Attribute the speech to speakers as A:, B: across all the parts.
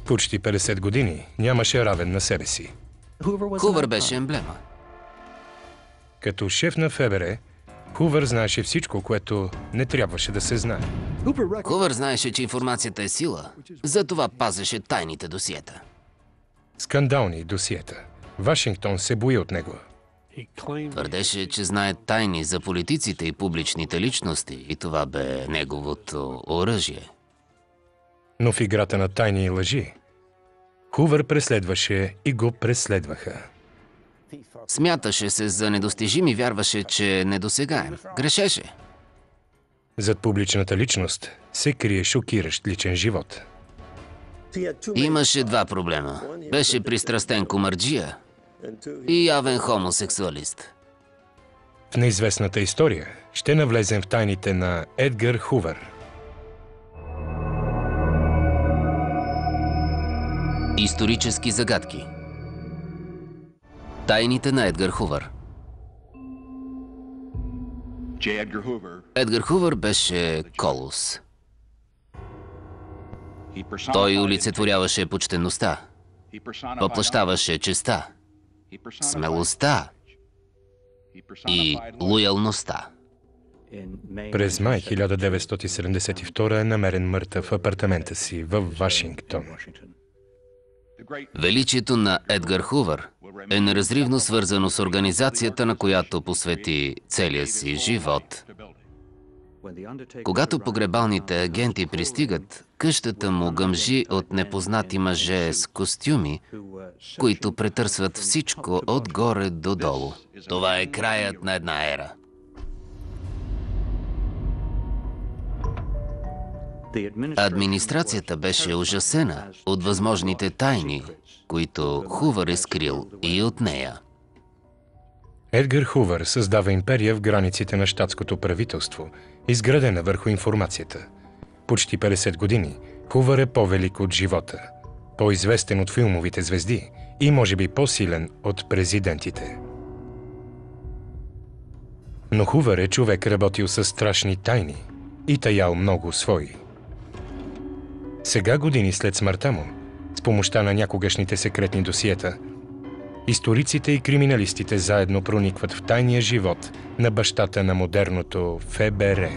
A: Почти 50 години нямаше равен на себе си.
B: Хувър беше емблема.
A: Като шеф на ФБР, Хувър знаеше всичко, което не трябваше да се знае.
B: Хувър знаеше, че информацията е сила, затова пазеше тайните досиета.
A: Скандални досиета. Вашингтон се бои от него.
B: Твърдеше, че знае тайни за политиците и публичните личности и това бе неговото оръжие.
A: Но в играта на тайни и лъжи, Хувър преследваше и го преследваха.
B: Смяташе се за недостижим и вярваше, че е недосегаем. Грешеше.
A: Зад публичната личност се крие шокиращ личен живот.
B: Имаше два проблема. Беше пристрастен комарджия и явен хомосексуалист.
A: В неизвестната история ще навлезем в тайните на Едгар Хувър.
B: Исторически загадки. Тайните на Едгар Хувър. Едгар Хувър беше колос. Той олицетворяваше почтеността, въплъщаваше честта, смелостта и лоялността.
A: През май 1972 е намерен мъртъв в апартамента си в Вашингтон.
B: Величието на Едгар Хувър е неразривно свързано с организацията, на която посвети целия си живот. Когато погребалните агенти пристигат, къщата му гъмжи от непознати мъже с костюми, които претърсват всичко отгоре до долу. Това е краят на една ера. Администрацията беше ужасена от възможните тайни, които Хувър е скрил и от нея.
A: Едгар Хувър създава империя в границите на щатското правителство, изградена върху информацията. Почти 50 години Хувър е по-велик от живота, по-известен от филмовите звезди и може би по-силен от президентите. Но Хувър е човек, работил със страшни тайни и таял много свои. Сега, години след смъртта му, с помощта на някогашните секретни досиета, историците и криминалистите заедно проникват в тайния живот на бащата на модерното ФБР.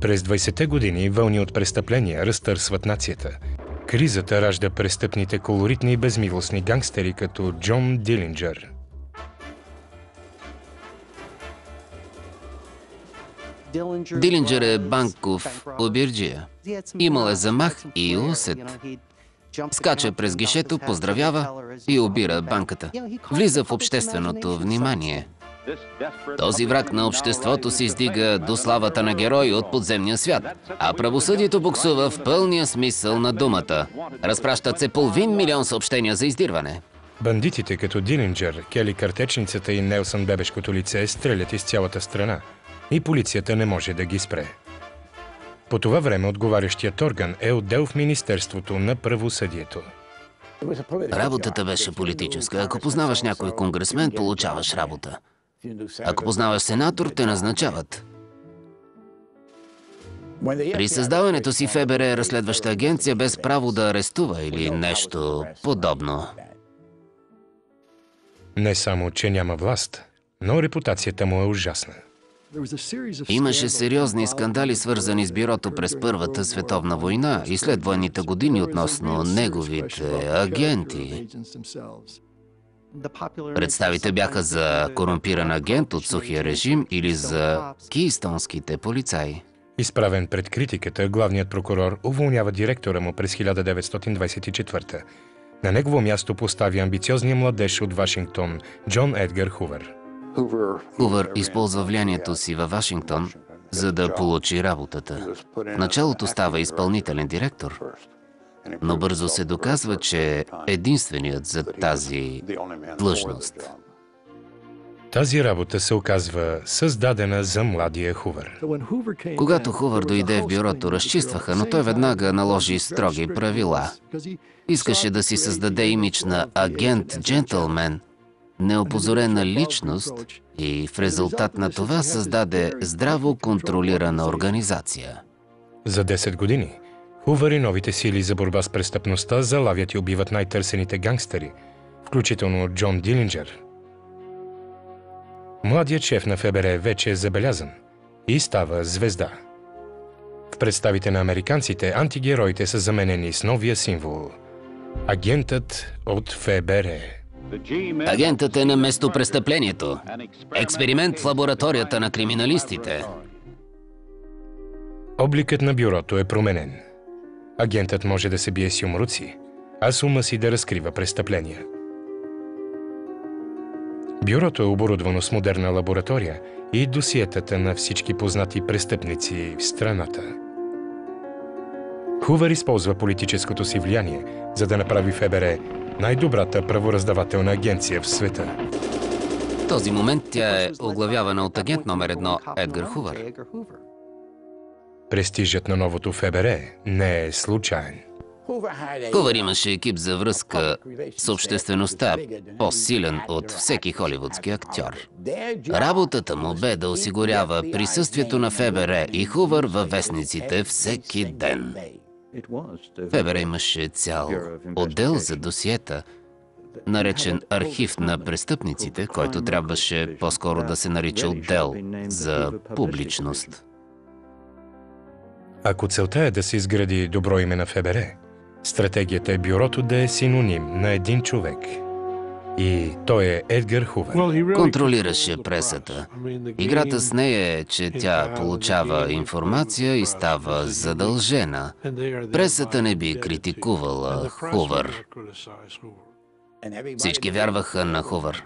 A: През 20-те години вълни от престъпления разтърсват нацията. Кризата ражда престъпните, колоритни и безмилостни гангстери като Джон Дилинджър.
B: Дилинджър е банков обирджия. Имал е замах и усет. Скача през гишето, поздравява и обира банката. Влиза в общественото внимание. Този враг на обществото се издига до славата на герой от подземния свят, а правосъдието буксува в пълния смисъл на думата. Разпращат се 500 000 съобщения за издирване.
A: Бандитите като Дилинджър, Кели Картечницата и Нелсън Бебешкото лице стрелят из цялата страна и полицията не може да ги спре. По това време отговарящият орган е отдел в Министерството на правосъдието.
B: Работата беше политическа. Ако познаваш някой конгресмен, получаваш работа. Ако познаваш сенатор, те назначават. При създаването си ФБР е разследваща агенция без право да арестува или нещо подобно.
A: Не само, че няма власт, но репутацията му е ужасна.
B: Имаше сериозни скандали, свързани с бюрото през Първата световна война и след военните години относно неговите агенти. Представите бяха за корумпиран агент от сухия режим или за кийстонските полицаи.
A: Изправен пред критиката, главният прокурор уволнява директора му през 1924. На негово място постави амбициозния младеж от Вашингтон Джон Едгар Хувър.
B: Хувър използва влиянието си във Вашингтон, за да получи работата. В началото става изпълнителен директор, но бързо се доказва, че е единственият за тази длъжност.
A: Тази работа се оказва създадена за младия Хувър.
B: Когато Хувър дойде в бюрото, разчистваха, но той веднага наложи строги правила. Искаше да си създаде имидж на агент-джентълмен, неопозорена личност и в резултат на това създаде здраво контролирана организация.
A: За 10 години Хувър и новите сили за борба с престъпността залавят и убиват най-търсените гангстери, включително Джон Дилинджер. Младият шеф на ФБР вече е забелязан и става звезда. В представите на американците антигероите са заменени с новия символ – агентът от ФБР.
B: Агентът е на местопрестъплението. Експеримент в лабораторията на криминалистите.
A: Обликът на бюрото е променен. Агентът може да се бие с юмруци, а с ума си да разкрива престъпления. Бюрото е оборудвано с модерна лаборатория и досиетата на всички познати престъпници в страната. Хувър използва политическото си влияние, за да направи ФБР най-добрата правораздавателна агенция в света.
B: В този момент тя е оглавявана от агент номер 1 Едгар Хувър.
A: Престижът на новото ФБР не е случайен.
B: Хувър имаше екип за връзка с обществеността, по-силен от всеки холивудски актьор. Работата му бе да осигурява присъствието на ФБР и Хувър във вестниците всеки ден. ФБР имаше цял отдел за досиета, наречен архив на престъпниците, който трябваше по-скоро да се нарича отдел за публичност.
A: Ако целта е да се изгради добро име на ФБР, стратегията е бюрото да е синоним на един човек. И той е Едгар Хувър.
B: Контролираше пресата. Играта с нея е, че тя получава информация и става задължена. Пресата не би критикувала Хувър. Всички вярваха на Хувър.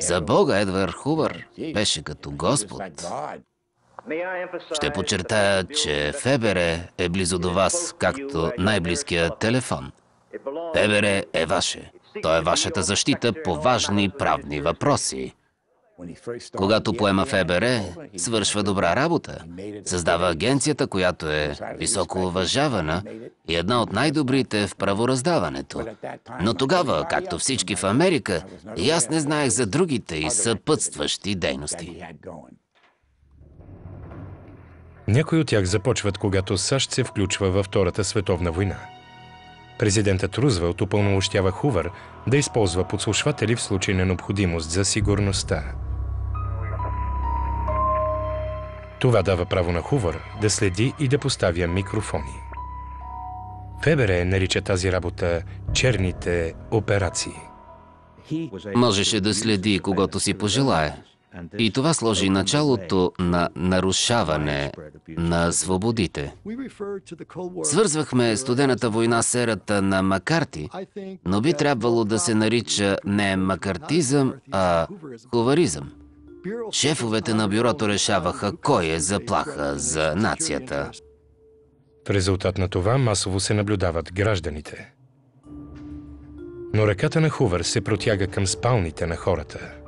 B: За Бога Едгар Хувър беше като Господ. Ще подчертая, че ФБР е близо до вас, както най-близкият телефон. ФБР е ваше. То е вашата защита по важни правни въпроси. Когато поема ФБР, свършва добра работа. Създава агенцията, която е високо уважавана и една от най-добрите в правораздаването. Но тогава, както всички в Америка, и аз не знаех за другите и съпътстващи дейности.
A: Някои от тях започват, когато САЩ се включва във Втората световна война. Президентът Рузвелт упълномощява Хувър да използва подслушватели в случай на необходимост за сигурността. Това дава право на Хувър да следи и да поставя микрофони. ФБР нарича тази работа черните операции.
B: Можеше да следи когото си пожелае. И това сложи началото на нарушаване на свободите. Свързвахме студената война с ерата на Макарти, но би трябвало да се нарича не макартизъм, а хуваризъм. Шефовете на бюрото решаваха кой е заплаха за нацията.
A: В резултат на това масово се наблюдават гражданите. Но ръката на Хувър се протяга към спалните на хората.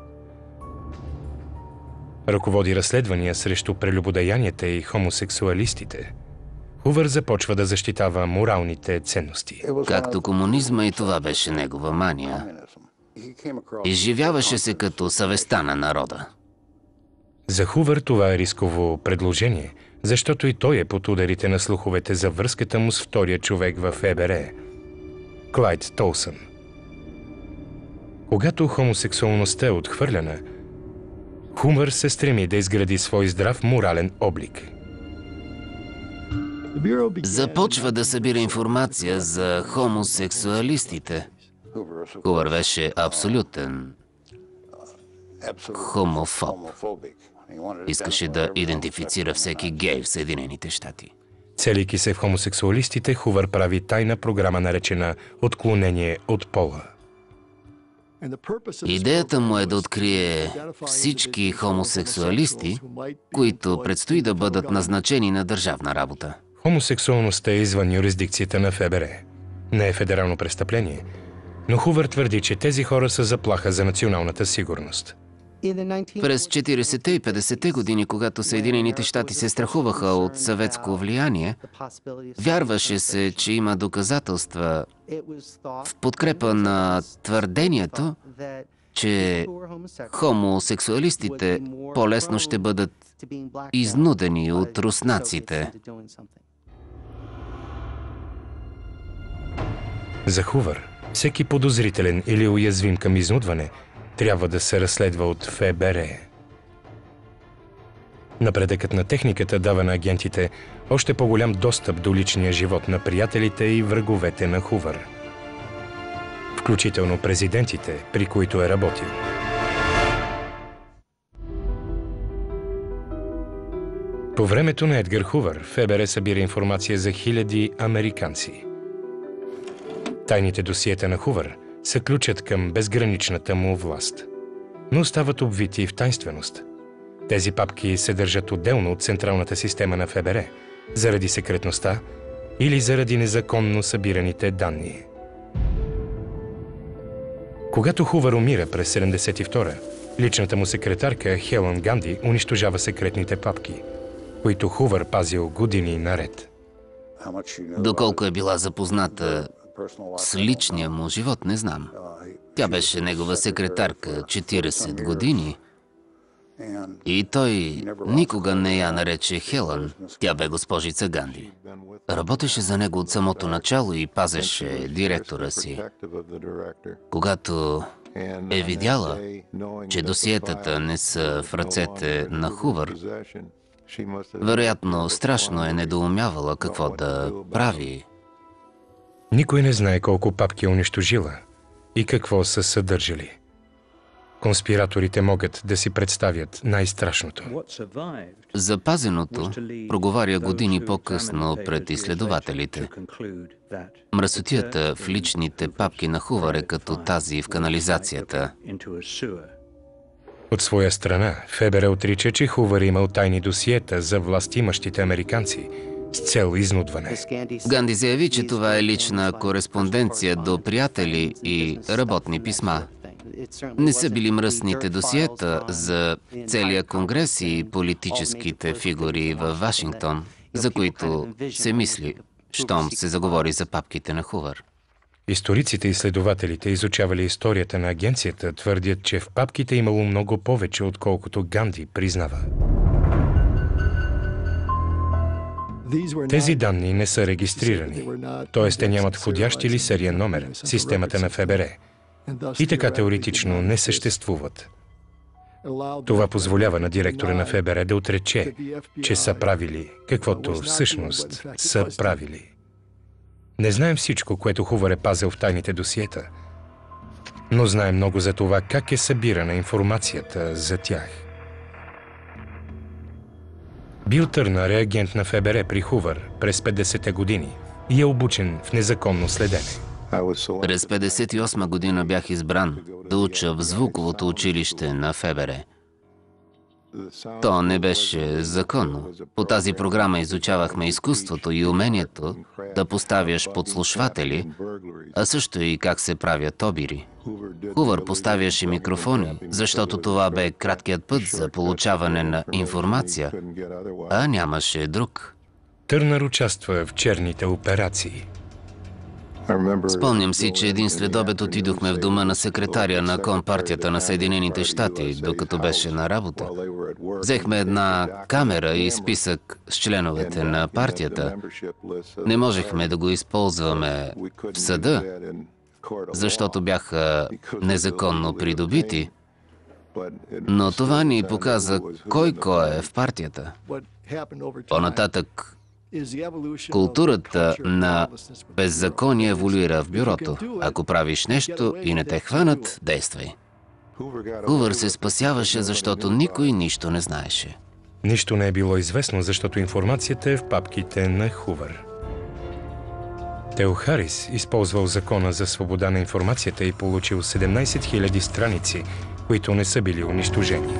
A: Ръководи разследвания срещу прелюбодеянията и хомосексуалистите. Хувър започва да защитава моралните ценности.
B: Както комунизма, и това беше негова мания. Изживяваше се като съвестта на народа.
A: За Хувър това е рисково предложение, защото и той е под ударите на слуховете за връзката му с втория човек в ФБР – Клайд Толсън. Когато хомосексуалността е отхвърляна, Хувър се стреми да изгради свой здрав морален облик.
B: Започва да събира информация за хомосексуалистите. Хувър беше абсолютен хомофоб. Искаше да идентифицира всеки гей в Съединените щати.
A: Целейки се в хомосексуалистите, Хувър прави тайна програма, наречена «Отклонение от пола».
B: Идеята му е да открие всички хомосексуалисти, които предстои да бъдат назначени на държавна работа.
A: Хомосексуалността е извън юрисдикцията на ФБР. Не е федерално престъпление, но Хувър твърди, че тези хора са заплаха за националната сигурност.
B: През 40-те и 50-те години, когато Съединените щати се страхуваха от съветско влияние, вярваше се, че има доказателства в подкрепа на твърдението, че хомосексуалистите по-лесно ще бъдат изнудени от руснаците.
A: За Хувър, всеки подозрителен или уязвим към изнудване трябва да се разследва от ФБР. Напредъкът на техниката дава на агентите още по-голям достъп до личния живот на приятелите и враговете на Хувър, включително президентите, при които е работил. По времето на Едгар Хувър, ФБР събира информация за хиляди американци. Тайните досиета на Хувър са ключът към безграничната му власт, но остават обвити в тайнственост. Тези папки се държат отделно от централната система на ФБР, заради секретността или заради незаконно събираните данни. Когато Хувър умира през 1972, личната му секретарка Хелън Ганди унищожава секретните папки, които Хувър пазил години наред.
B: Доколко е била запозната с личния му живот, не знам. Тя беше негова секретарка 40 години и той никога не я нарече Хелън. Тя бе госпожица Ганди. Работеше за него от самото начало и пазеше директора си. Когато е видяла, че досиетата не са в ръцете на Хувър, вероятно страшно е недоумявала какво да прави.
A: Никой не знае колко папки е унищожила и какво са съдържали. Конспираторите могат да си представят най-страшното.
B: Запазеното проговаря години по-късно пред изследователите. Мръсотията в личните папки на Хувър е като тази в канализацията.
A: От своя страна, ФБР отрича, че Хувър имал тайни досиета за властимащите американци с цел изнудване.
B: Ганди заяви, че това е лична кореспонденция до приятели и работни писма. Не са били мръсните досиета за целия конгрес и политическите фигури във Вашингтон, за които се мисли, щом се заговори за папките на Хувър.
A: Историците и изследователите, изучавали историята на агенцията, твърдят, че в папките имало много повече, отколкото Ганди признава. Тези данни не са регистрирани, т.е. те нямат входящ или сериен номер в системата на ФБР и така теоретично не съществуват. Това позволява на директора на ФБР да отрече, че са правили каквото всъщност са правили. Не знаем всичко, което Хувър е пазил в тайните досиета, но знаем много за това как е събирана информацията за тях. Бил Търнър е агент на ФБР при Хувър през 50-те години и е обучен в незаконно следене.
B: През 1958 година бях избран да уча в звуковото училище на ФБР. То не беше законно. По тази програма изучавахме изкуството и умението да поставяш подслушватели, а също и как се правят обири. Хувър поставяше микрофони, защото това бе краткият път за получаване на информация, а нямаше друг.
A: Търнър участва в черните операции.
B: Спомням си, че един следобед отидохме в дома на секретаря на Компартията на Съединените щати, докато беше на работа. Взехме една камера и списък с членовете на партията. Не можехме да го използваме в съда, защото бяха незаконно придобити, но това ни показа кой е в партията. По-нататък, културата на беззаконие еволюира в бюрото. Ако правиш нещо и не те хванат, действай. Хувър се спасяваше, защото никой нищо не знаеше.
A: Нищо не е било известно, защото информацията е в папките на Хувър. Тео Харис използвал закона за свобода на информацията и получил 17 000 страници, които не са били унищожени.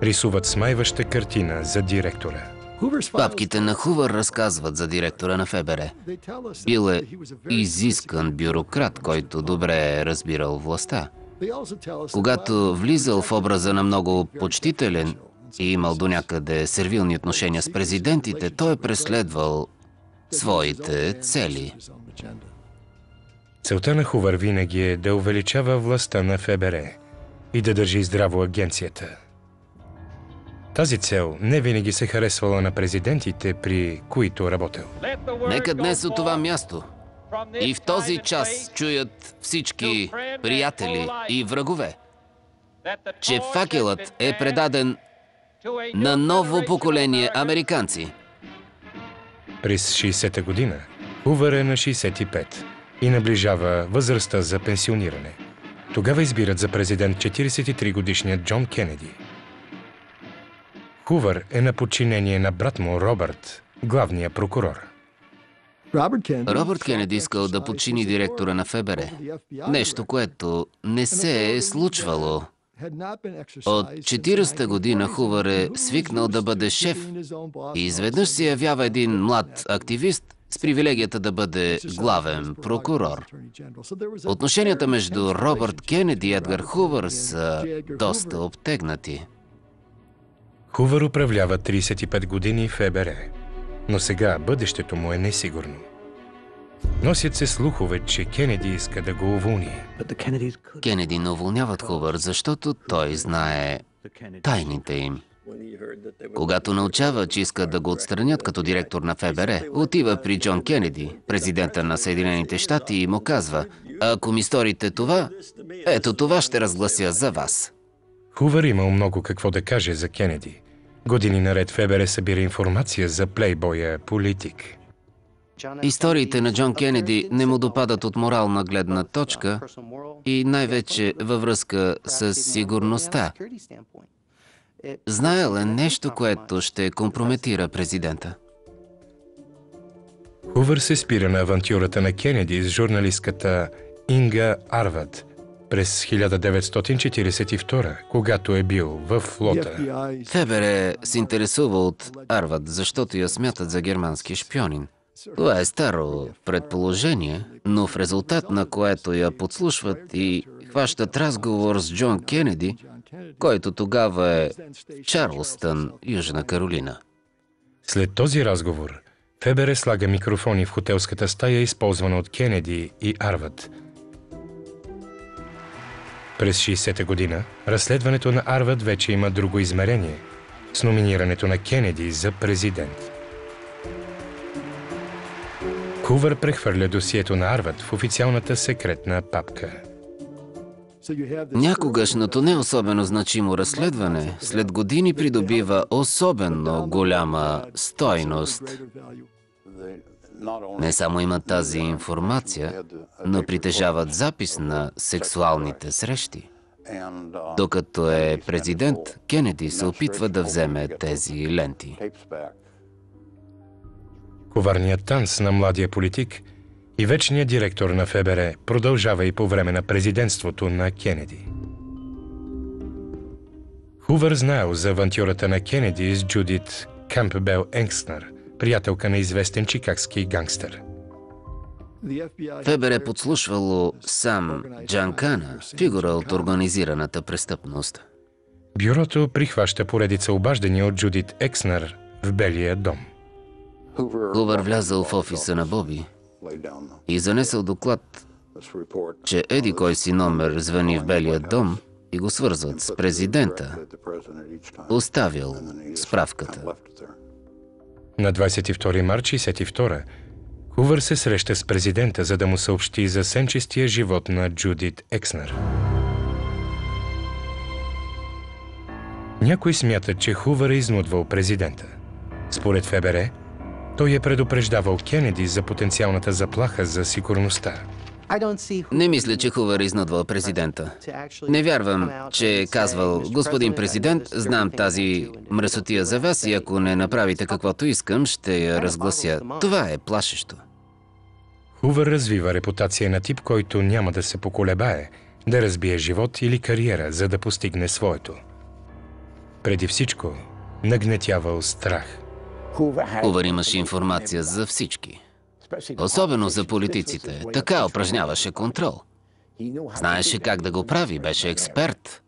A: Рисуват смайваща картина за директора.
B: Папките на Хувър разказват за директора на ФБР. Бил е изискан бюрократ, който добре е разбирал властта. Когато влизал в образа на много почтителен и имал до някъде сервилни отношения с президентите, той е преследвал своите цели.
A: Целта на Хувър винаги е да увеличава властта на ФБР и да държи здраво агенцията. Тази цел не винаги се харесвала на президентите, при които работил.
B: Нека днес от това място и в този час чуят всички приятели и врагове, че факелът е предаден на ново поколение американци.
A: През 60-та година Хувър е на 65 и наближава възрастта за пенсиониране. Тогава избират за президент 43-годишният Джон Кенеди. Хувър е на подчинение на брат му Робърт, главния прокурор.
B: Робърт Кенеди искал да подчини директора на ФБР. Нещо, което не се е случвало. От 40-та година Хувър е свикнал да бъде шеф и изведнъж се явява един млад активист с привилегията да бъде главен прокурор. Отношенията между Робърт Кенеди и Едгар Хувър са доста обтегнати.
A: Хувър управлява 35 години в ФБР, но сега бъдещето му е несигурно. Носят се слухове, че Кенеди иска да го уволни.
B: Кенеди не уволняват Хувър, защото той знае тайните им. Когато научава, че искат да го отстранят като директор на ФБР, отива при Джон Кенеди, президента на Съединените щати, и му казва: ако ми сторите това, ето това ще разглася за вас.
A: Хувър имал много какво да каже за Кенеди. Години наред ФБР събира информация за плейбоя политик.
B: Историите на Джон Кенеди не му допадат от морална гледна точка и най-вече във връзка с сигурността. Знаел е нещо, което ще компрометира президента.
A: Хувър се спира на авантюрата на Кенеди с журналистката Инга Арвад през 1942, когато е бил в флота.
B: ФБР се интересува от Арвад, защото я смятат за германски шпионин. Това е старо предположение, но в резултат на което я подслушват и хващат разговор с Джон Кенеди, който тогава е в Чарлстън, Южна Каролина.
A: След този разговор, ФБР слага микрофони в хотелската стая, използвана от Кенеди и Арвад. През 60-та година разследването на Арвад вече има друго измерение с номинирането на Кенеди за президент. Хувър прехвърля досието на Арвад в официалната секретна папка.
B: Някогашното не особено значимо разследване след години придобива особено голяма стойност. Не само имат тази информация, но притежават запис на сексуалните срещи. Докато е президент, Кенеди се опитва да вземе тези ленти.
A: Коварният танц на младия политик и вечният директор на ФБР продължава и по време на президентството на Кенеди. Хувър знаел за авантюрата на Кенеди с Джудит Кампбел Екснър, приятелка на известен чикагски гангстер.
B: ФБР подслушвало сам Джанкана, фигура от организираната престъпност.
A: Бюрото прихваща поредица обаждания от Джудит Екснър в Белия дом.
B: Хувър влязъл в офиса на Боби и занесъл доклад, че еди кой си номер звъни в Белия дом и го свързват с президента. Оставил справката.
A: На 22 март 1962 Хувър се среща с президента, за да му съобщи за сенчестия живот на Джудит Екснър. Някой смята, че Хувър е изнудвал президента. Според ФБР, той е предупреждавал Кенеди за потенциалната заплаха за сигурността.
B: Не мисля, че Хувър изнудвал президента. Не вярвам, че е казвал: господин президент, знам тази мръсотия за вас и ако не направите каквото искам, ще я разглася. Това е плашещо.
A: Хувър развива репутация на тип, който няма да се поколебае да разбие живот или кариера, за да постигне своето. Преди всичко, нагнетявал страх.
B: Хувър имаше информация за всички. Особено за политиците. Така упражняваше контрол. Знаеше как да го прави, беше експерт.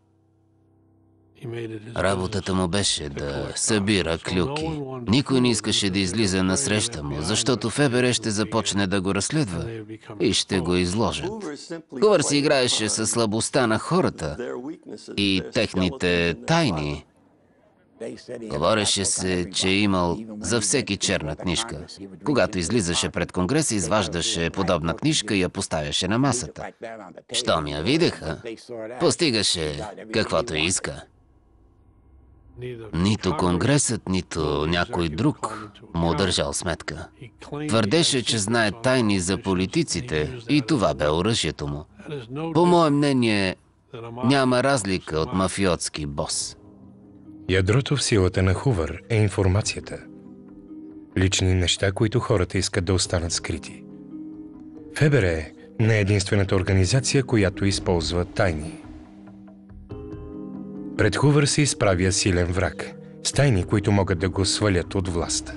B: Работата му беше да събира клюки. Никой не искаше да излиза на среща му, защото ФБР ще започне да го разследва и ще го изложат. Хувър си играеше със слабостта на хората и техните тайни. Говореше се, че е имал за всеки черна книжка. Когато излизаше пред Конгреса, изваждаше подобна книжка и я поставяше на масата. Щом я видяха, постигаше каквото иска. Нито Конгресът, нито някой друг му държал сметка. Твърдеше, че знае тайни за политиците и това бе оръжието му. По мое мнение, няма разлика от мафиотски бос.
A: Ядрото в силата на Хувър е информацията. Лични неща, които хората искат да останат скрити. ФБР не е единствената организация, която използва тайни. Пред Хувър се изправя силен враг, с тайни, които могат да го свалят от власт.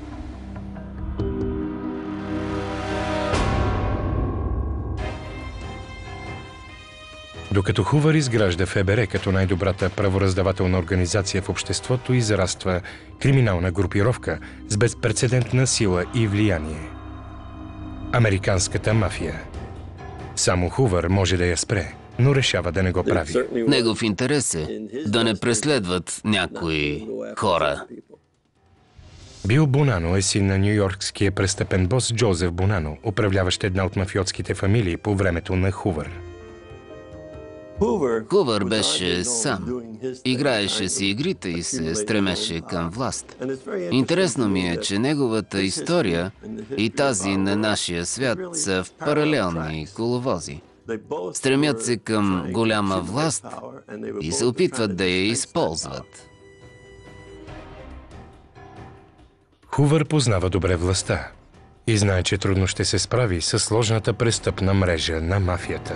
A: Докато Хувър изгражда ФБР като най-добрата правораздавателна организация в обществото, израства криминална групировка с безпрецедентна сила и влияние. Американската мафия. Само Хувър може да я спре, но решава да не го прави.
B: Негов интерес е да не преследват някои хора.
A: Бил Бонано е син на нюйоркския престъпен бос Джозеф Бонано, управляващ една от мафиотските фамилии по времето на Хувър.
B: Хувър беше сам. Играеше си игрите и се стремеше към власт. Интересно ми е, че неговата история и тази на нашия свят са в паралелни коловози. Стремят се към голяма власт и се опитват да я използват.
A: Хувър познава добре властта и знае, че трудно ще се справи с сложната престъпна мрежа на мафията.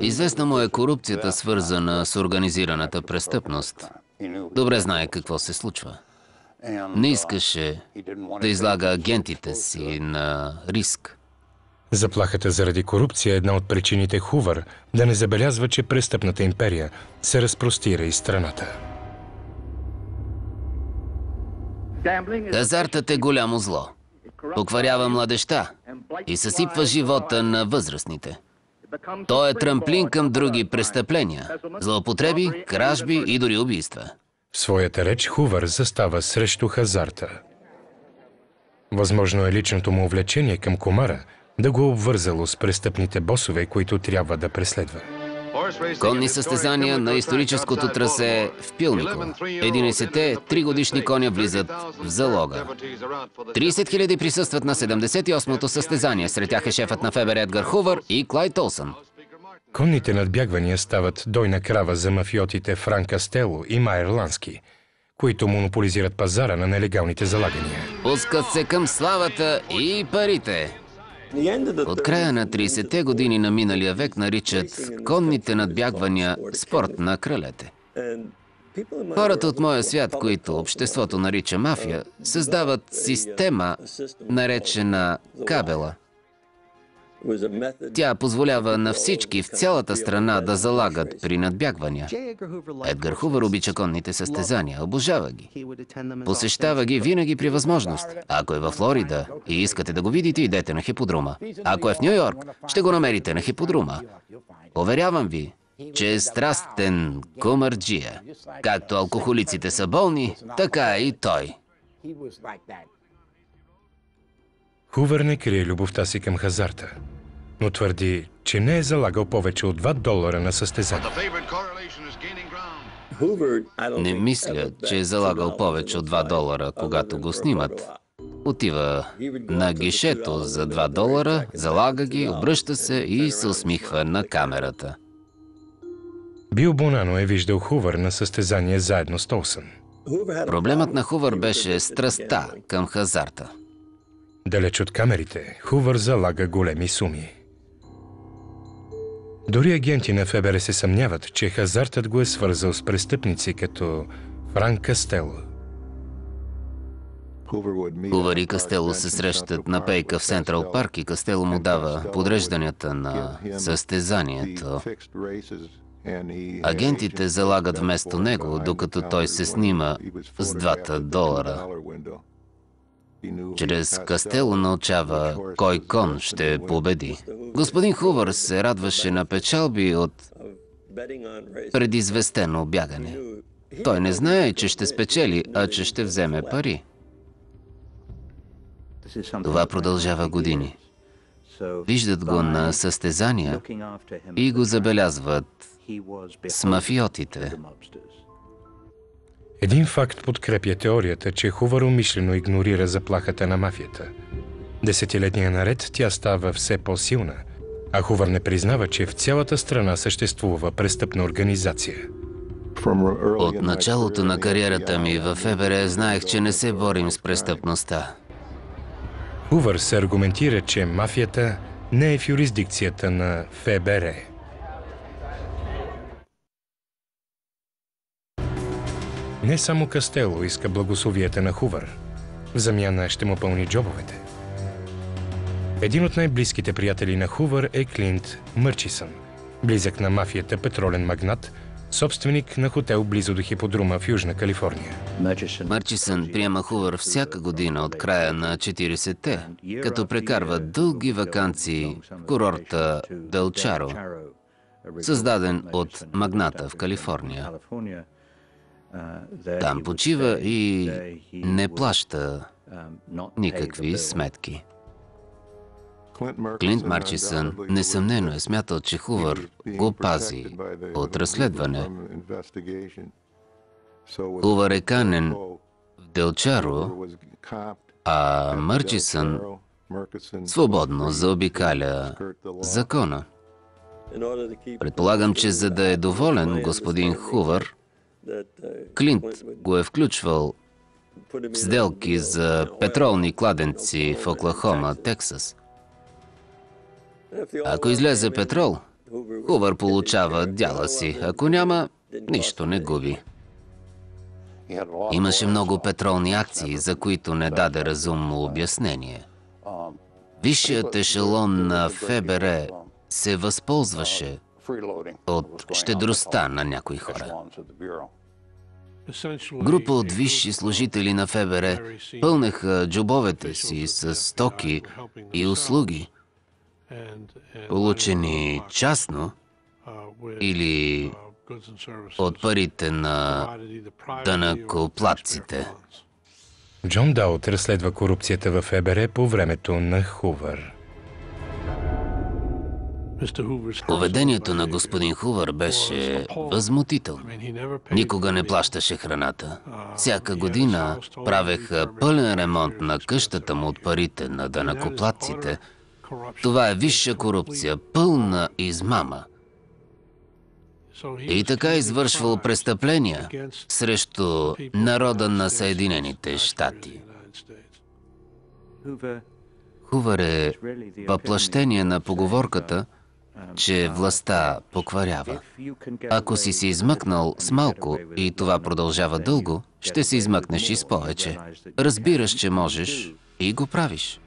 B: Известна му е корупцията, свързана с организираната престъпност. Добре знае какво се случва. Не искаше да излага агентите си на риск.
A: Заплахата заради корупция е една от причините Хувър да не забелязва, че престъпната империя се разпростира из страната.
B: Хазартът е голямо зло. Покварява младежта и съсипва живота на възрастните. Той е трамплин към други престъпления, злоупотреби, кражби и дори убийства.
A: В своята реч Хувър застава срещу хазарта. Възможно е личното му увлечение към комара да го обвързало с престъпните босове, които трябва да преследва.
B: Конни състезания на историческото трасе в Пилниково. 11-те 3-годишни коня влизат в залога. 30 000 присъстват на 78-то състезание. Сред тях е шефът на ФБР Едгар Хувър и Клайд Олсън.
A: Конните надбягвания стават дойна крава за мафиотите Франк Кастело и Майер Лански, които монополизират пазара на нелегалните залагания.
B: Пускат се към славата и парите. От края на 30-те години на миналия век наричат конните надбягвания спорт на кралете. Хората от моя свят, които обществото нарича мафия, създават система, наречена кабела. Тя позволява на всички в цялата страна да залагат при надбягвания. Едгар Хувър обича конните състезания, обожава ги. Посещава ги винаги при възможност. Ако е във Флорида и искате да го видите, идете на хиподрума. Ако е в Ню-Йорк, ще го намерите на хиподрума. Уверявам ви, че е страстен кумарджия. Както алкохолиците са болни, така и той.
A: Хувър не крие любовта си към хазарта, но твърди, че не е залагал повече от $2 на състезание.
B: Не мисля, че е залагал повече от $2, когато го снимат. Отива на гишето за $2, залага ги, обръща се и се усмихва на камерата.
A: Бил Бонано е виждал Хувър на състезание заедно с Олсън.
B: Проблемът на Хувър беше страстта към хазарта.
A: Далеч от камерите, Хувър залага големи суми. Дори агенти на ФБР се съмняват, че хазартът го е свързал с престъпници като Франк Кастело.
B: Хувър и Кастело се срещат на пейка в Централ Парк и Кастело му дава подрежданията на състезанието. Агентите залагат вместо него, докато той се снима с $2. Чрез Кастело научава кой кон ще победи. Господин Хувър се радваше на печалби от предизвестено бягане. Той не знае, че ще спечели, а че ще вземе пари. Това продължава години. Виждат го на състезания и го забелязват с мафиотите.
A: Един факт подкрепя теорията, че Хувър умишлено игнорира заплахата на мафията. Десетилетия наред тя става все по-силна, а Хувър не признава, че в цялата страна съществува престъпна организация.
B: От началото на кариерата ми в ФБР знаех, че не се борим с престъпността.
A: Хувър се аргументира, че мафията не е в юрисдикцията на ФБР. Не само Кастело иска благословията на Хувър. В замяна ще му пълни джобовете. Един от най-близките приятели на Хувър е Клинт Мърчисън, близък на мафията петролен магнат, собственик на хотел близо до хиподрума в Южна Калифорния.
B: Мърчисън приема Хувър всяка година от края на 40-те, като прекарва дълги ваканции в курорта Делчаро, създаден от магната в Калифорния. Там почива и не плаща никакви сметки. Клинт Мърчисън несъмнено е смятал, че Хувър го пази от разследване. Хувър е канен в Делчаро, а Мърчисън свободно заобикаля закона. Предполагам, че за да е доволен господин Хувър, Клинт го е включвал в сделки за петролни кладенци в Оклахома, Тексас. Ако излезе петрол, Хувър получава дяла си. Ако няма, нищо не губи. Имаше много петролни акции, за които не даде разумно обяснение. Висшият ешелон на ФБР се възползваше от щедростта на някои хора. Група от висши служители на ФБР пълнеха джобовете си с стоки и услуги, получени частно или от парите на данъкоплатците.
A: Джон Даут разследва корупцията в ФБР по времето на Хувър.
B: Поведението на господин Хувър беше възмутително. Никога не плащаше храната. Всяка година правеха пълен ремонт на къщата му от парите на данъкоплатците. Това е висша корупция, пълна измама. И така извършвал престъпления срещу народа на Съединените щати. Хувър е въплъщение на поговорката, че властта покварява. Ако си се измъкнал с малко и това продължава дълго, ще се измъкнеш и с повече. Разбираш, че можеш и го правиш.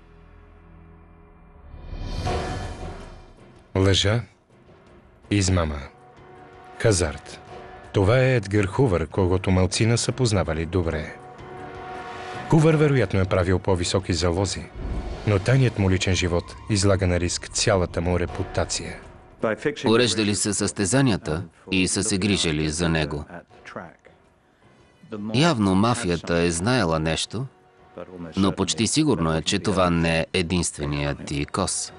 A: Лъжа, измама, хазарт. Това е Едгар Хувър, когото малцина са познавали добре. Хувър вероятно е правил по-високи залози, но тайният му личен живот излага на риск цялата му репутация.
B: Уреждали са състезанията и са се грижили за него. Явно мафията е знаела нещо, но почти сигурно е, че това не е единственият ти кос.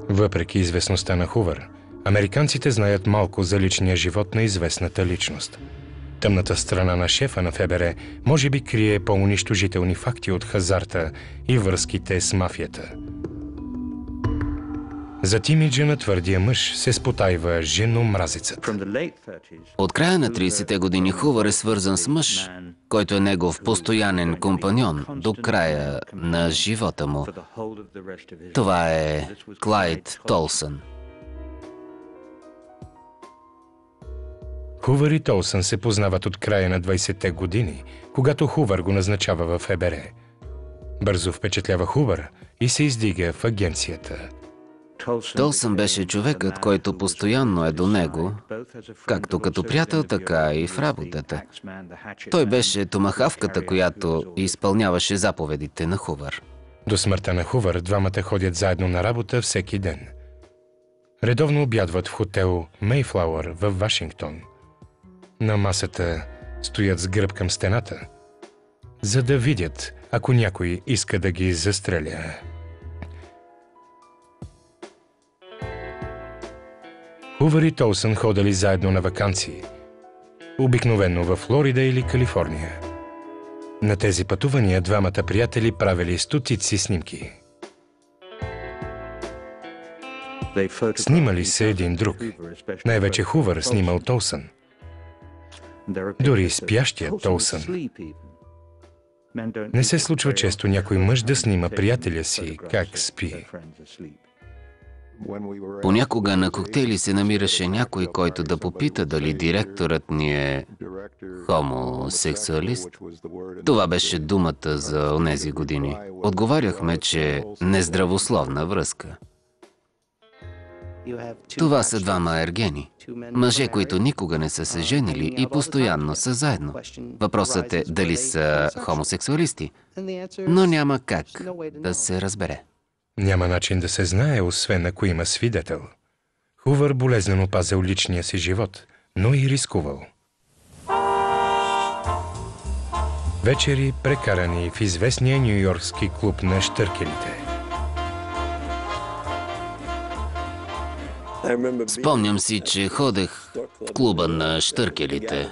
A: Въпреки известността на Хувър, американците знаят малко за личния живот на известната личност. Тъмната страна на шефа на ФБР може би крие по-унищожителни факти от хазарта и връзките с мафията. Зад имиджа на твърдия мъж се спотайва женомразецът.
B: От края на 30-те години Хувър е свързан с мъж, който е негов постоянен компаньон до края на живота му. Това е Клайд Толсън.
A: Хувър и Толсън се познават от края на 20-те години, когато Хувър го назначава в ФБР. Бързо впечатлява Хувър и се издига в агенцията.
B: Толсън беше човекът, който постоянно е до него, както като приятел, така и в работата. Той беше томахавката, която изпълняваше заповедите на Хувър.
A: До смъртта на Хувър двамата ходят заедно на работа всеки ден. Редовно обядват в хотел Мейфлауър в Вашингтон. На масата стоят с гръб към стената, за да видят, ако някой иска да ги застреля. Хувър и Толсън ходили заедно на ваканции, обикновено в Флорида или Калифорния. На тези пътувания двамата приятели правили стотици снимки. Снимали се един друг. Най-вече Хувър снимал Толсън. Дори спящият Толсън. Не се случва често някой мъж да снима приятеля си как спи.
B: Понякога на коктейли се намираше някой, който да попита дали директорът ни е хомосексуалист. Това беше думата за онези години. Отговаряхме, че нездравословна връзка. Това са двама ергени. Мъже, които никога не са се женили и постоянно са заедно. Въпросът е дали са хомосексуалисти, но няма как да се разбере.
A: Няма начин да се знае, освен ако има свидетел. Хувър болезнено пазил личния си живот, но и рискувал. Вечери прекарани в известния нюйоркски клуб на щъркелите.
B: Спомням си, че ходех в клуба на щъркелите.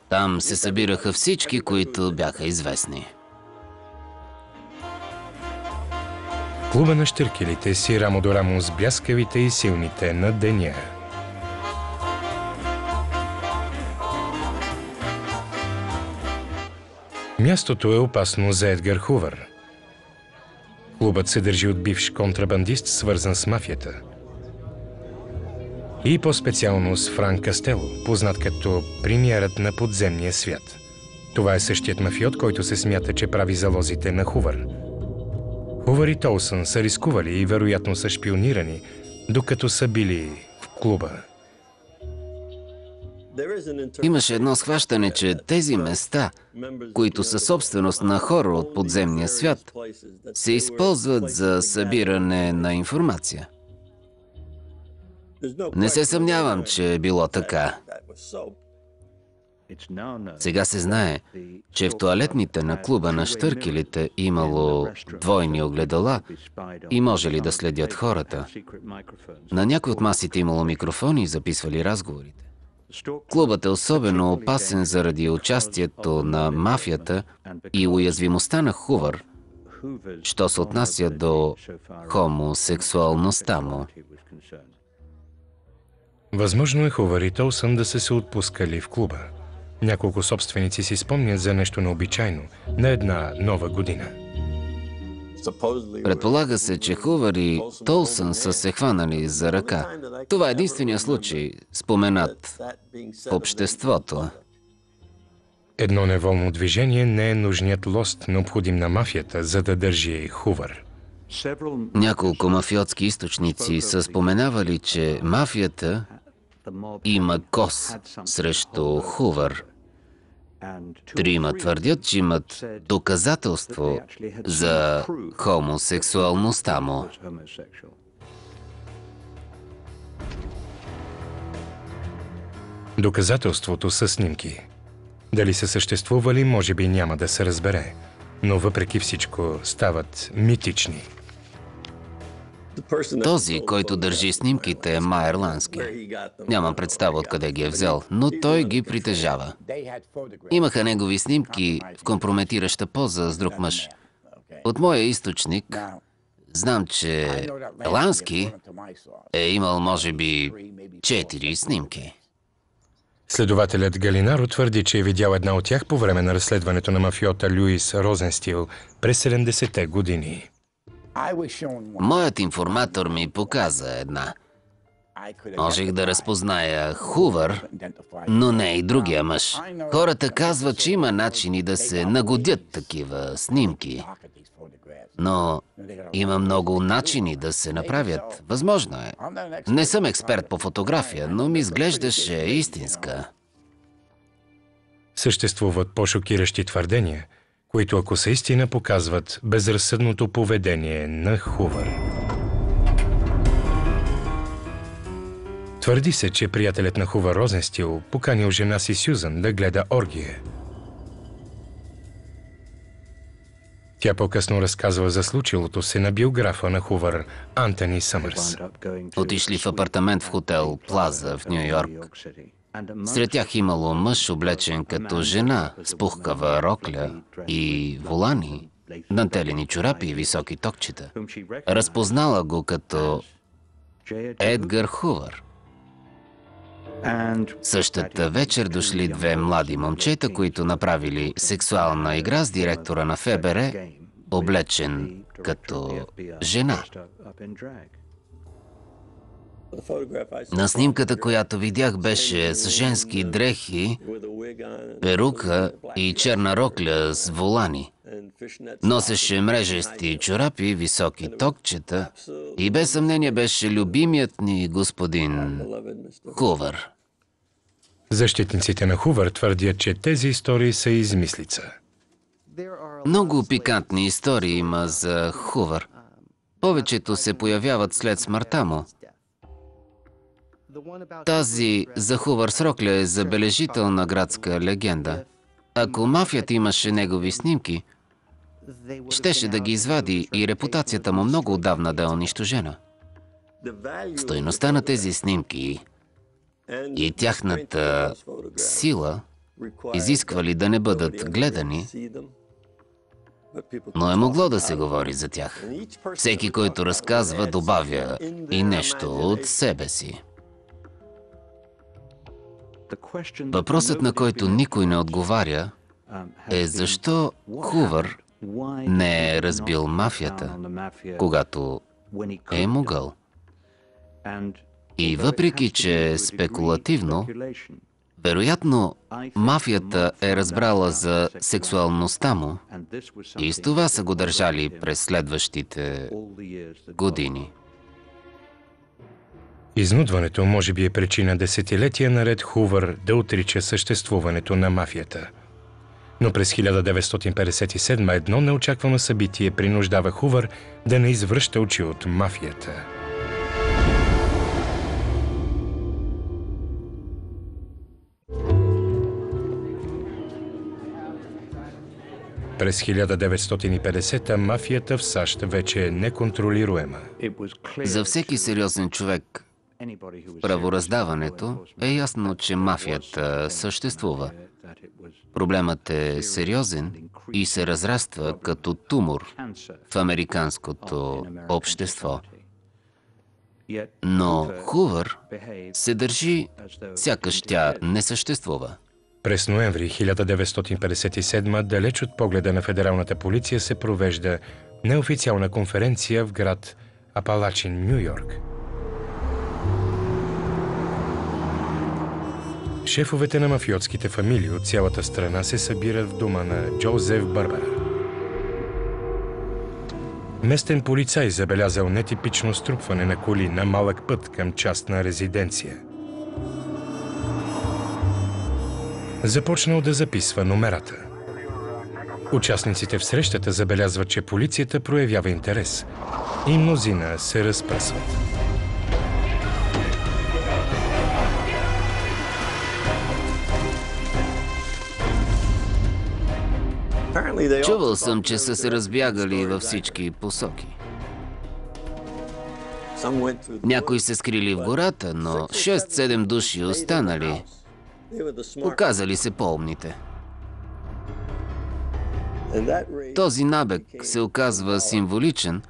B: Там се събираха всички, които бяха известни.
A: Клуба на щъркелите си рамо до рамо с бляскавите и силните на деня. Мястото е опасно за Едгар Хувър. Клубът се държи от бивш контрабандист, свързан с мафията. И по-специално с Франк Кастело, познат като премиерът на подземния свят. Това е същият мафиот, който се смята, че прави залозите на Хувър. Хувър и Толсън са рискували и вероятно са шпионирани, докато са били в клуба.
B: Имаше едно схващане, че тези места, които са собственост на хора от подземния свят, се използват за събиране на информация. Не се съмнявам, че е било така. Сега се знае, че в тоалетните на клуба на щъркелите имало двойни огледала и може ли да следят хората. На някои от масите имало микрофони и записвали разговорите. Клубът е особено опасен заради участието на мафията и уязвимостта на Хувър, що се отнася до хомосексуалността му.
A: Възможно е Хувър и Толсън да са се отпускали в клуба. Няколко собственици си спомнят за нещо необичайно на една нова година.
B: Предполага се, че Хувър и Толсън са се хванали за ръка. Това е единствения случай, споменат в обществото.
A: Едно неволно движение не е нужният лост, необходим на мафията, за да държи Хувър.
B: Няколко мафиотски източници са споменавали, че мафията има кос срещу Хувър. Трима твърдят, че имат доказателство за хомосексуалността му.
A: Доказателството са снимки. Дали са съществували, може би няма да се разбере, но въпреки всичко стават митични.
B: Този, който държи снимките, е Майер Лански. Нямам представа откъде ги е взел, но той ги притежава. Имаха негови снимки в компрометираща поза с друг мъж. От моя източник знам, че Лански е имал може би 4 снимки.
A: Следователят Галинаро твърди, че е видял една от тях по време на разследването на мафиота Люис Розенстил през 70-те години.
B: Моят информатор ми показа една. Можех да разпозная Хувър, но не и другия мъж. Хората казват, че има начини да се нагодят такива снимки. Но има много начини да се направят. Възможно е. Не съм експерт по фотография, но ми изглеждаше истинска.
A: Съществуват по-шокиращи твърдения, които ако са истина показват безразсъдното поведение на Хувър. Твърди се, че приятелят на Хувър Розенстил поканил жена си Сюзан да гледа оргия. Тя по-късно разказва за случилото се на биографа на Хувър Антони Съмърс.
B: Отишли в апартамент в хотел Плаза в Ню Йорк. Сред тях имало мъж, облечен като жена, с пухкава рокля и волани, дантелени чорапи и високи токчета. Разпознала го като Едгар Хувър. Същата вечер дошли две млади момчета, които направили сексуална игра с директора на ФБР, облечен като жена. На снимката, която видях, беше с женски дрехи, перука и черна рокля с волани. Носеше мрежести чорапи, високи токчета и без съмнение беше любимият ни господин Хувър.
A: Защитниците на Хувър твърдят, че тези истории са измислица.
B: Много пикантни истории има за Хувър. Повечето се появяват след смъртта му. Тази за Хувър с рокля е забележителна градска легенда. Ако мафията имаше негови снимки, щеше да ги извади и репутацията му много отдавна да е унищожена. Стойността на тези снимки и тяхната сила изисквали да не бъдат гледани, но е могло да се говори за тях. Всеки, който разказва, добавя и нещо от себе си. Въпросът, на който никой не отговаря, е защо Хувър не е разбил мафията, когато е могъл. И въпреки, че е спекулативно, вероятно мафията е разбрала за сексуалността му и с това са го държали през следващите години.
A: Изнудването може би е причина десетилетия наред Хувър да отрича съществуването на мафията. Но през 1957 едно неочаквано събитие принуждава Хувър да не извръща очи от мафията. През 1950 мафията в САЩ вече е неконтролируема.
B: За всеки сериозен човек в правораздаването е ясно, че мафията съществува. Проблемът е сериозен и се разраства като тумор в американското общество. Но Хувър се държи сякаш тя не съществува.
A: През ноември 1957 далеч от погледа на федералната полиция се провежда неофициална конференция в град Апалачин, Ню Йорк. Шефовете на мафиотските фамилии от цялата страна се събират в дома на Джозеф Бърбара. Местен полицай забелязал нетипично струпване на коли на малък път към частна резиденция. Започнал да записва номерата. Участниците в срещата забелязват, че полицията проявява интерес и мнозина се разпръсват.
B: Чувал съм, че са се разбягали във всички посоки. Някои се скрили в гората, но 6-7 души останали. Показали се по-умните. Този набег се оказва символичен,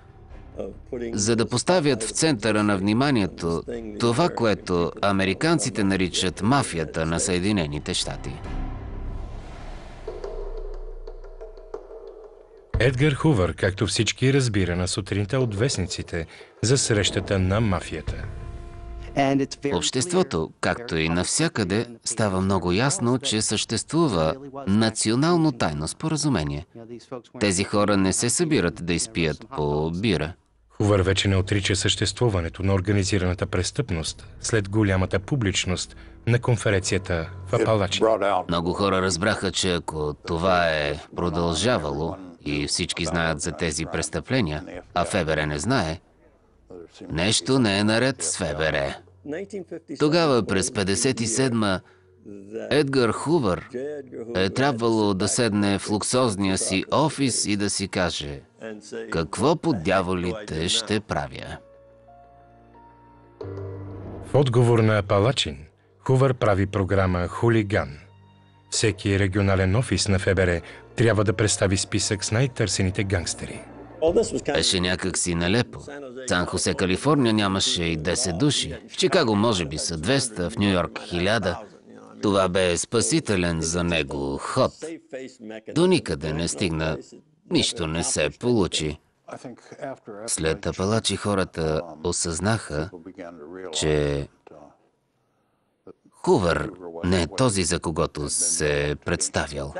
B: за да поставят в центъра на вниманието това, което американците наричат мафията на Съединените щати.
A: Едгар Хувър, както всички разбира на сутринта от вестниците за срещата на мафията.
B: В обществото, както и навсякъде, става много ясно, че съществува национално тайно споразумение. Тези хора не се събират да изпият по бира.
A: Хувър вече не отрича съществуването на организираната престъпност след голямата публичност на конференцията в Апалачи.
B: Много хора разбраха, че ако това е продължавало и всички знаят за тези престъпления, а ФБР не знае, нещо не е наред с ФБР. Тогава през 57-ма Едгар Хувър е трябвало да седне в луксозния си офис и да си каже: какво по дяволите ще правя?
A: В отговор на Апалачин, Хувър прави програма «Хулиган». Всеки регионален офис на ФБР трябва да представи списък с най-търсените гангстери.
B: Беше някак си нелепо. В Сан Хосе, Калифорния нямаше и 10 души. В Чикаго може би са 200, в Ню-Йорк 1000. Това бе спасителен за него ход. До никъде не стигна, нищо не се получи. След Апалачи хората осъзнаха, че Хувър не е този, за когото се е представял.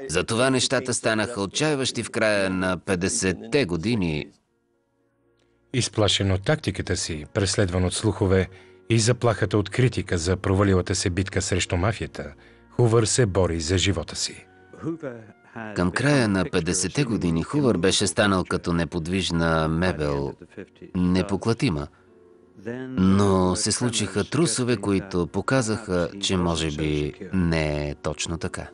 B: Затова нещата станаха отчаиващи в края на 50-те години.
A: Изплашен от тактиката си, преследван от слухове и заплахата от критика за провалилата се битка срещу мафията, Хувър се бори за живота си.
B: Към края на 50-те години Хувър беше станал като неподвижна мебел, непоклатима. Но се случиха трусове, които показаха, че може би не е точно така.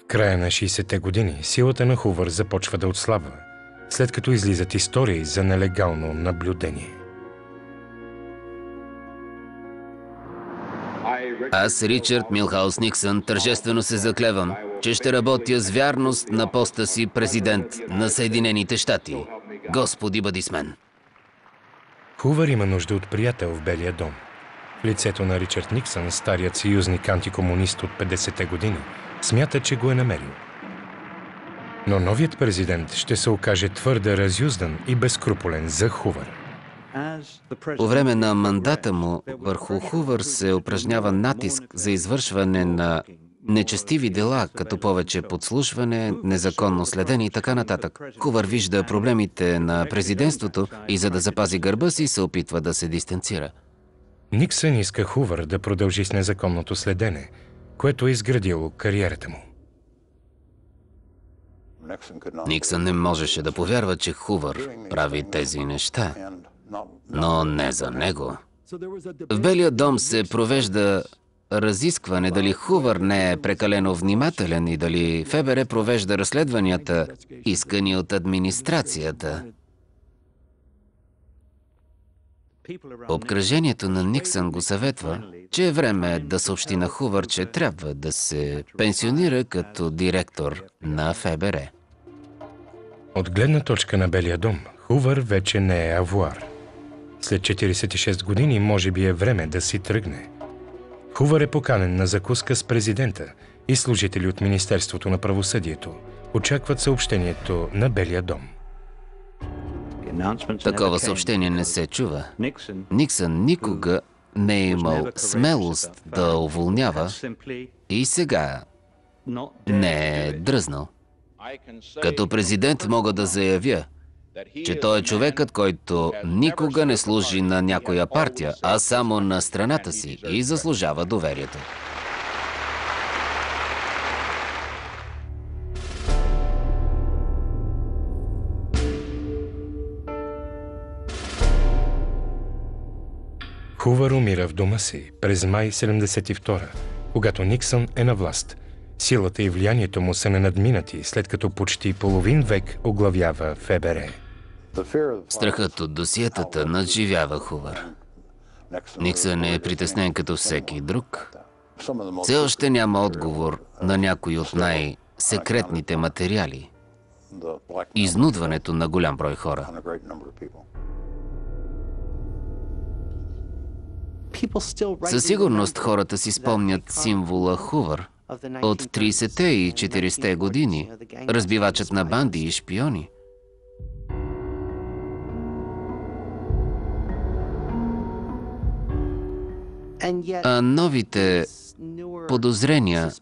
A: В края на 60-те години силата на Хувър започва да отслабва, след като излизат истории за нелегално наблюдение.
B: Аз, Ричард Милхаус Никсън, тържествено се заклевам, че ще работя с вярност на поста си президент на Съединените щати. Господи, бъди с мен!
A: Хувър има нужда от приятел в Белия дом. В лицето на Ричард Никсън, старият съюзник антикомунист от 50-те години, смята, че го е намерил. Но новият президент ще се окаже твърде разюздан и безскрупулен за Хувър.
B: По време на мандата му върху Хувър се упражнява натиск за извършване на нечестиви дела, като повече подслушване, незаконно следене и така нататък. Хувър вижда проблемите на президентството и за да запази гърба си, се опитва да се дистанцира.
A: Никсън иска Хувър да продължи с незаконното следене, което е изградило кариерата му.
B: Никсън не можеше да повярва, че Хувър прави тези неща, но не за него. В Белия дом се провежда разискване дали Хувър не е прекалено внимателен и дали ФБР провежда разследванията, искани от администрацията. Обкръжението на Никсън го съветва, че е време да съобщи на Хувър, че трябва да се пенсионира като директор на ФБР.
A: От гледна точка на Белия дом, Хувър вече не е авуар. След 46 години може би е време да си тръгне. Хувър е поканен на закуска с президента и служители от Министерството на правосъдието. Очакват съобщението на Белия дом.
B: Такова съобщение не се чува. Никсън никога не е имал смелост да уволнява и сега не е дръзнал. Като президент мога да заявя, че той е човекът, който никога не служи на някоя партия, а само на страната си и заслужава доверието.
A: Хувър умира в дома си през май 72, когато Никсън е на власт. Силата и влиянието му са ненадминати, след като почти половин век оглавява ФБР.
B: Страхът от досиетата надживява Хувър. Никсън е притеснен като всеки друг. Все още няма отговор на някои от най-секретните материали. Изнудването на голям брой хора. Със сигурност хората си спомнят символа Хувър от 30-те и 40-те години, разбивачът на банди и шпиони. А новите подозрения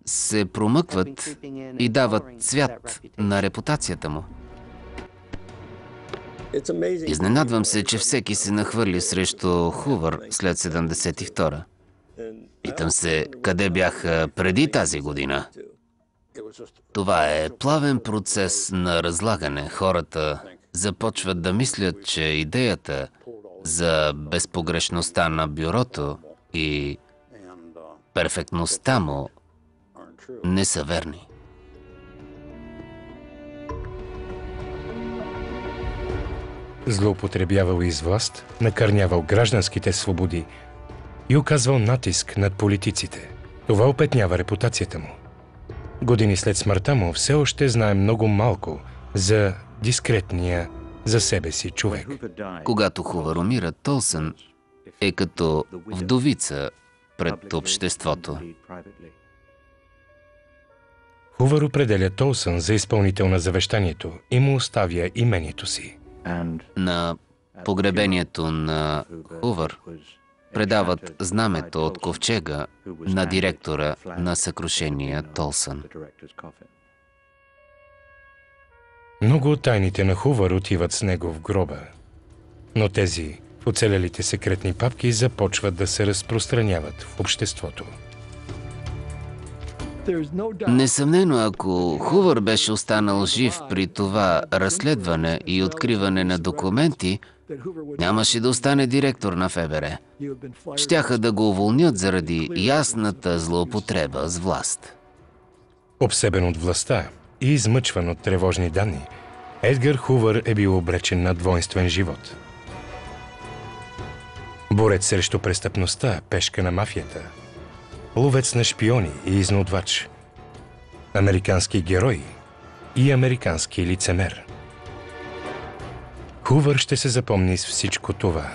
B: се промъкват и дават цвят на репутацията му. Изненадвам се, че всеки се нахвърли срещу Хувър след 72-а. Питам се, къде бяха преди тази година? Това е плавен процес на разлагане. Хората започват да мислят, че идеята за безпогрешността на бюрото и перфектността му не са верни.
A: Злоупотребявал из власт, накърнявал гражданските свободи и оказвал натиск над политиците. Това опетнява репутацията му. Години след смъртта му все още знаем много малко за дискретния за себе си човек.
B: Когато Хувър умира, Толсън е като вдовица пред обществото.
A: Хувър определя Толсън за изпълнител на завещанието и му оставя имението си.
B: На погребението на Хувър предават знамето от ковчега на директора на съкрушения Толсън.
A: Много от тайните на Хувър отиват с него в гроба, но тези в оцелелите секретни папки започват да се разпространяват в обществото.
B: Несъмнено, ако Хувър беше останал жив при това разследване и откриване на документи, нямаше да остане директор на ФБР. Щяха да го уволнят заради ясната злоупотреба с власт.
A: Обсебен от властта и измъчван от тревожни данни, Едгар Хувър е бил обречен на двойствен живот. Борец срещу престъпността, пешка на мафията, ловец на шпиони и изнудвач, американски герой и американски лицемер. Хувър ще се запомни с всичко това,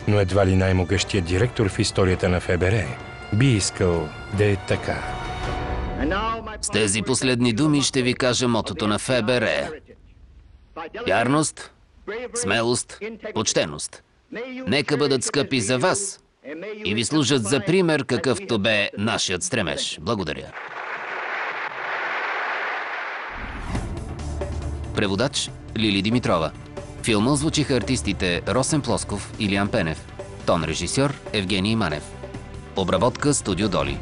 A: но едва ли най-могъщият директор в историята на ФБР би искал да е така.
B: С тези последни думи ще ви кажа мотото на ФБР. Вярност, смелост, почтеност. Нека бъдат скъпи за вас и ви служат за пример, какъвто бе нашият стремеж. Благодаря. Преводач Лили Димитрова. В филма озвучиха артистите Росен Плосков и Илиян Пенев. Тон режисьор Евгений Манев. Обработка Студио Доли.